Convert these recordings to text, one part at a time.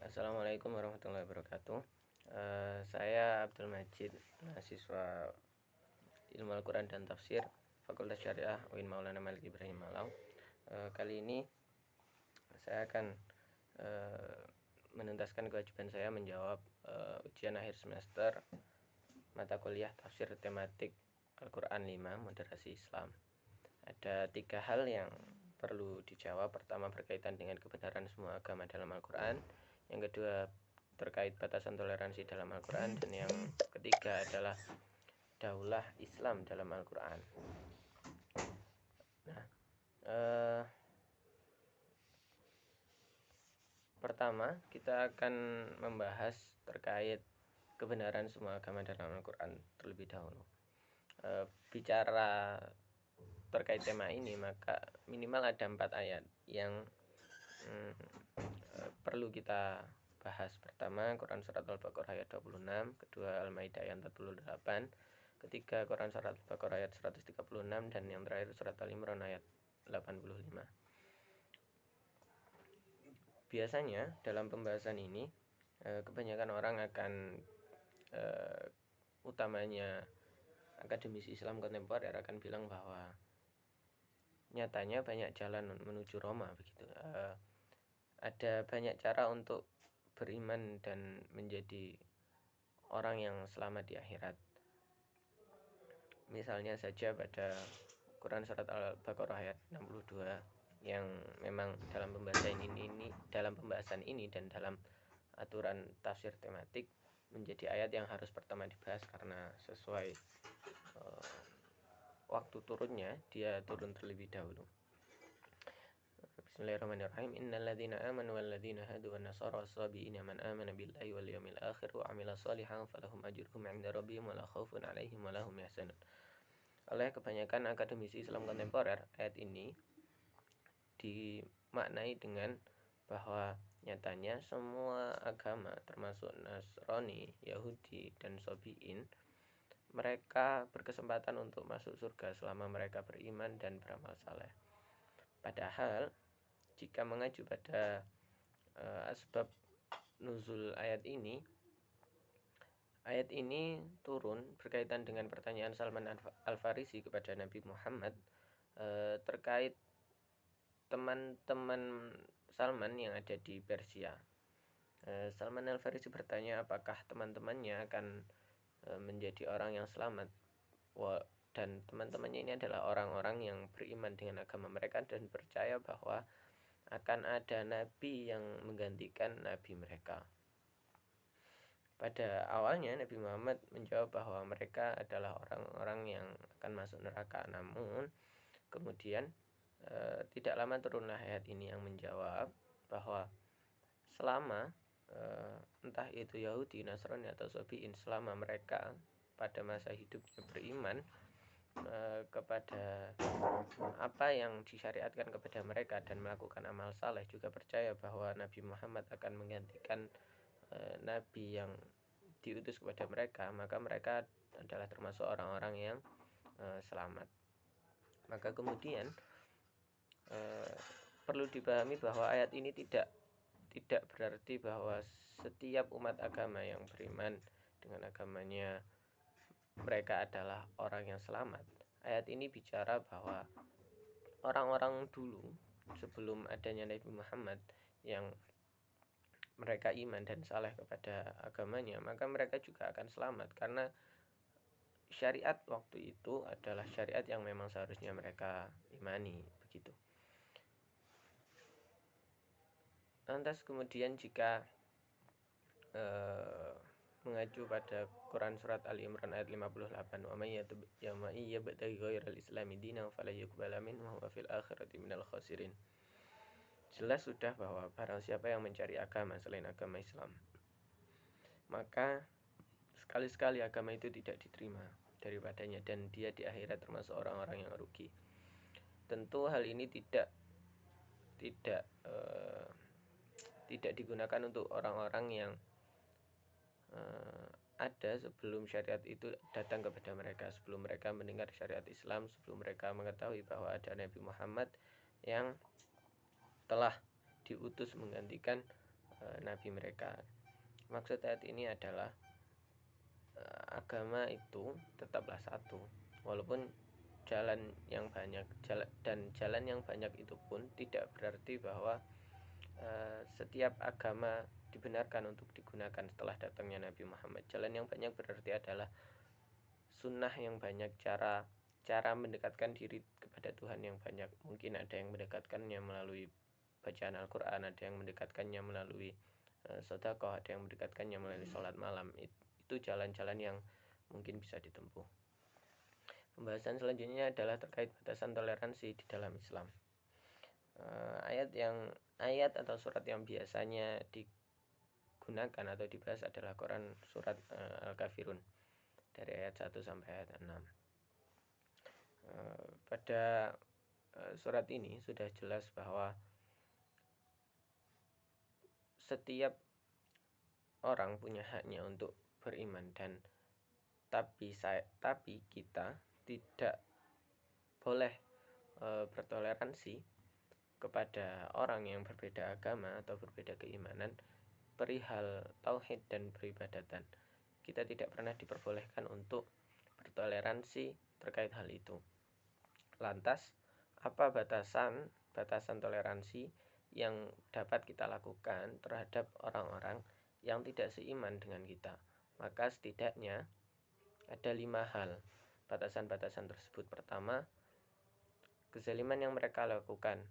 Assalamualaikum warahmatullahi wabarakatuh. Saya Abdul Majid, mahasiswa Ilmu Al-Quran dan Tafsir Fakultas Syariah UIN Maulana Malik Ibrahim Malang. Kali ini saya akan menuntaskan kewajiban saya menjawab ujian akhir semester mata kuliah tafsir tematik Al-Quran 5 moderasi Islam. Ada 3 hal yang perlu dijawab. Pertama, berkaitan dengan kebenaran semua agama dalam Al-Quran. Yang kedua, terkait batasan toleransi dalam Al-Quran. Dan yang ketiga adalah daulah Islam dalam Al-Quran. Nah, pertama kita akan membahas terkait kebenaran semua agama dalam Al-Quran terlebih dahulu. Bicara terkait tema ini, maka minimal ada 4 ayat yang perlu kita bahas. Pertama, Quran Surat Al-Baqarah ayat 26, kedua Al-Maidah ayat 48, ketiga Quran Surat Al-Baqarah ayat 136, dan yang terakhir Surat Al-Imran ayat 85. Biasanya dalam pembahasan ini kebanyakan orang akan utamanya akademisi Islam kontemporer akan bilang bahwa nyatanya banyak jalan menuju Roma begitu. Ada banyak cara untuk beriman dan menjadi orang yang selamat di akhirat. Misalnya saja pada Quran Surat Al-Baqarah ayat 62 yang memang dalam pembahasan ini dan dalam aturan tafsir tematik menjadi ayat yang harus pertama dibahas karena sesuai waktu turunnya, dia turun terlebih dahulu. Bismillahirrahmanirrahim. Innalladzina amanu walladzina hadu wan nasara was-sabiina man amana billahi wal yawmil akhir wa 'amila shalihan falahum ajruhum 'inda rabbihim wa la khaufun 'alaihim wa la hum yahzanun. Oleh kebanyakan akademisi Islam kontemporer, ayat ini dimaknai dengan bahwa nyatanya semua agama termasuk Nasrani, Yahudi, dan Sabi'in, mereka berkesempatan untuk masuk surga selama mereka beriman dan beramal saleh. Padahal jika mengacu pada asbab nuzul ayat ini turun berkaitan dengan pertanyaan Salman Al-Farisi kepada Nabi Muhammad terkait teman-teman Salman yang ada di Persia. Salman Al-Farisi bertanya apakah teman-temannya akan menjadi orang yang selamat, dan teman-temannya ini adalah orang-orang yang beriman dengan agama mereka dan percaya bahwa akan ada nabi yang menggantikan nabi mereka. Pada awalnya Nabi Muhammad menjawab bahwa mereka adalah orang-orang yang akan masuk neraka, namun kemudian tidak lama turunlah ayat ini yang menjawab bahwa selama entah itu Yahudi, Nasrani, atau Sabi'in, selama mereka pada masa hidupnya beriman kepada apa yang disyariatkan kepada mereka dan melakukan amal saleh, juga percaya bahwa Nabi Muhammad akan menggantikan nabi yang diutus kepada mereka, maka mereka adalah termasuk orang-orang yang selamat. Maka kemudian perlu dipahami bahwa ayat ini tidak berarti bahwa setiap umat agama yang beriman dengan agamanya mereka adalah orang yang selamat. Ayat ini bicara bahwa orang-orang dulu sebelum adanya Nabi Muhammad yang mereka iman dan saleh kepada agamanya, maka mereka juga akan selamat karena syariat waktu itu adalah syariat yang memang seharusnya mereka imani begitu. Lantas kemudian jika mengacu pada Quran Surat Al-Imran ayat 58, wa may yabtaghi ghairal islami dinan fala yuqbala minhu wa fil akhirati minal khasirin. Jelas sudah bahwa barang siapa yang mencari agama selain agama Islam, maka sekali-sekali agama itu tidak diterima daripadanya dan dia di akhirat termasuk orang-orang yang rugi. Tentu hal ini tidak digunakan untuk orang-orang yang ada sebelum syariat itu datang kepada mereka, sebelum mereka mendengar syariat Islam, sebelum mereka mengetahui bahwa ada Nabi Muhammad yang telah diutus menggantikan nabi mereka. Maksud ayat ini adalah agama itu tetaplah satu, walaupun jalan yang banyak, jalan yang banyak itu pun tidak berarti bahwa setiap agama dibenarkan untuk digunakan setelah datangnya Nabi Muhammad. Jalan yang banyak berarti adalah sunnah yang banyak, cara mendekatkan diri kepada Tuhan yang banyak. Mungkin ada yang mendekatkannya melalui bacaan Al-Quran, ada yang mendekatkannya melalui sedekah, ada yang mendekatkannya melalui sholat malam. Itu jalan-jalan yang mungkin bisa ditempuh. Pembahasan selanjutnya adalah terkait batasan toleransi di dalam Islam. Ayat atau surat yang biasanya digunakan atau dibahas adalah Quran surat Al-Kafirun dari ayat 1 sampai ayat 6. Pada surat ini sudah jelas bahwa setiap orang punya haknya untuk beriman, dan tapi kita tidak boleh bertoleransi kepada orang yang berbeda agama atau berbeda keimanan perihal tauhid dan peribadatan. Kita tidak pernah diperbolehkan untuk bertoleransi terkait hal itu. Lantas, apa batasan toleransi yang dapat kita lakukan terhadap orang-orang yang tidak seiman dengan kita? Maka setidaknya ada 5 hal batasan-batasan tersebut. Pertama, kezaliman yang mereka lakukan.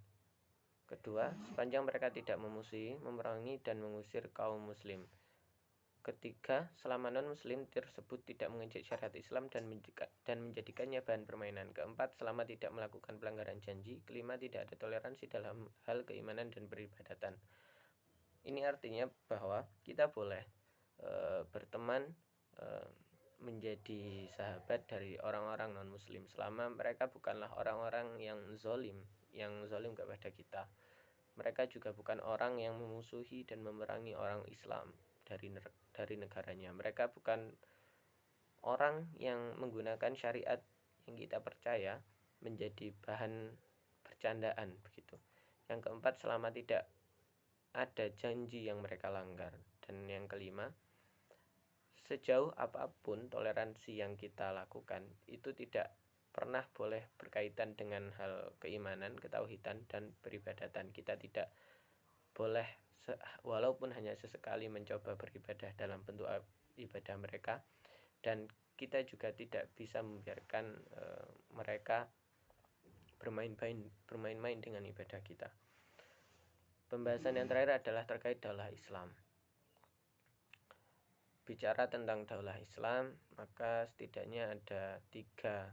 Kedua, sepanjang mereka tidak memusuhi, memerangi, dan mengusir kaum muslim. Ketiga, selama non-muslim tersebut tidak mengejek syariat Islam dan menjadikannya bahan permainan. Keempat, selama tidak melakukan pelanggaran janji. Kelima, tidak ada toleransi dalam hal keimanan dan peribadatan. Ini artinya bahwa kita boleh berteman, menjadi sahabat dari orang-orang non-muslim selama mereka bukanlah orang-orang yang zolim kepada kita. Mereka juga bukan orang yang memusuhi dan memerangi orang Islam dari negaranya. Mereka bukan orang yang menggunakan syariat yang kita percaya menjadi bahan bercandaan begitu. Yang keempat, selama tidak ada janji yang mereka langgar. Dan yang kelima, sejauh apapun toleransi yang kita lakukan itu tidak pernah boleh berkaitan dengan hal keimanan, ketauhidan, dan peribadatan. Kita tidak boleh walaupun hanya sesekali mencoba beribadah dalam bentuk ibadah mereka, dan kita juga tidak bisa membiarkan mereka bermain-main dengan ibadah kita. Pembahasan yang terakhir adalah terkait daulah Islam. Bicara tentang daulah Islam, maka setidaknya ada 3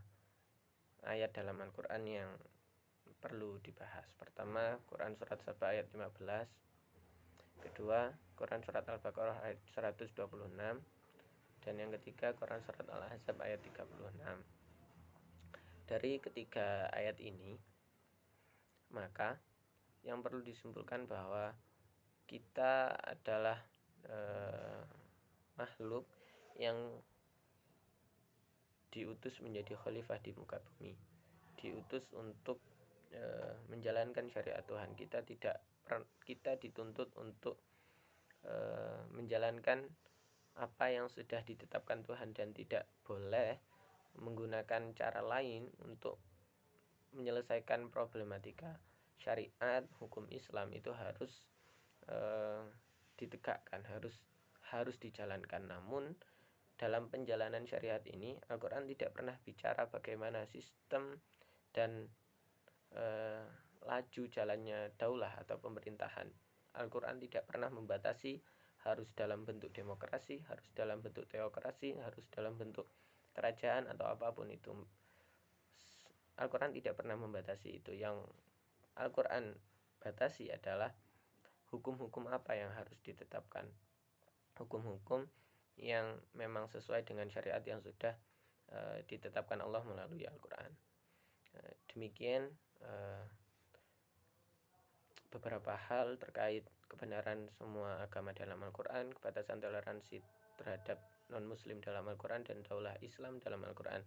ayat dalam Al-Quran yang perlu dibahas. Pertama, Quran surat Saba ayat 15. Kedua, Quran surat Al-Baqarah ayat 126. Dan yang ketiga, Quran surat Al-Ahzab ayat 36. Dari ketiga ayat ini, maka yang perlu disimpulkan bahwa kita adalah makhluk yang diutus menjadi khalifah di muka bumi, diutus untuk menjalankan syariat Tuhan. Kita dituntut untuk menjalankan apa yang sudah ditetapkan Tuhan dan tidak boleh menggunakan cara lain untuk menyelesaikan problematika syariat hukum Islam. Itu harus ditegakkan, harus dijalankan. Namun dalam penjalanan syariat ini, Al-Quran tidak pernah bicara bagaimana sistem dan laju jalannya daulah atau pemerintahan. Al-Quran tidak pernah membatasi harus dalam bentuk demokrasi, harus dalam bentuk teokrasi, harus dalam bentuk kerajaan atau apapun itu. Al-Quran tidak pernah membatasi itu. Yang Al-Quran batasi adalah hukum-hukum apa yang harus ditetapkan, hukum-hukum yang memang sesuai dengan syariat yang sudah ditetapkan Allah melalui Al-Quran. Demikian beberapa hal terkait kebenaran semua agama dalam Al-Quran, kebatasan toleransi terhadap non-muslim dalam Al-Quran, dan daulah Islam dalam Al-Quran.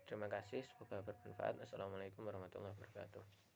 Terima kasih, semoga bermanfaat. Assalamualaikum warahmatullahi wabarakatuh.